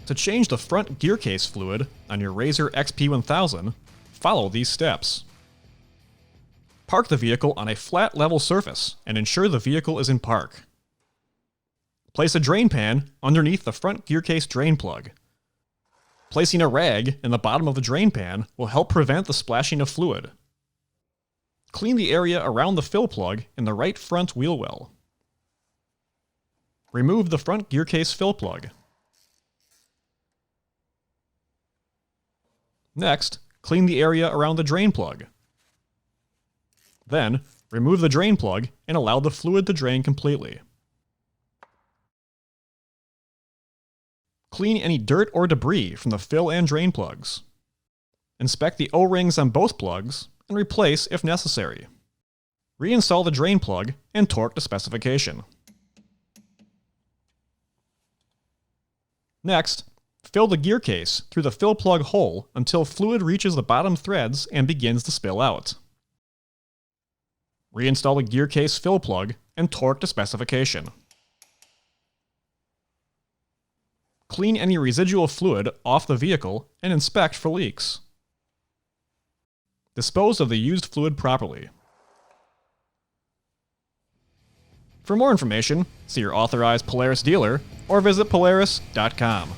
To change the front gearcase fluid on your RZR XP1000, follow these steps. Park the vehicle on a flat level surface and ensure the vehicle is in park. Place a drain pan underneath the front gearcase drain plug. Placing a rag in the bottom of the drain pan will help prevent the splashing of fluid. Clean the area around the fill plug in the right front wheel well. Remove the front gearcase fill plug. Next, clean the area around the drain plug. Then, remove the drain plug and allow the fluid to drain completely. Clean any dirt or debris from the fill and drain plugs. Inspect the O-rings on both plugs and replace if necessary. Reinstall the drain plug and torque to specification. Next, fill the gearcase through the fill plug hole until fluid reaches the bottom threads and begins to spill out. Reinstall the gearcase fill plug and torque to specification. Clean any residual fluid off the vehicle and inspect for leaks. Dispose of the used fluid properly. For more information, see your authorized Polaris dealer or visit Polaris.com.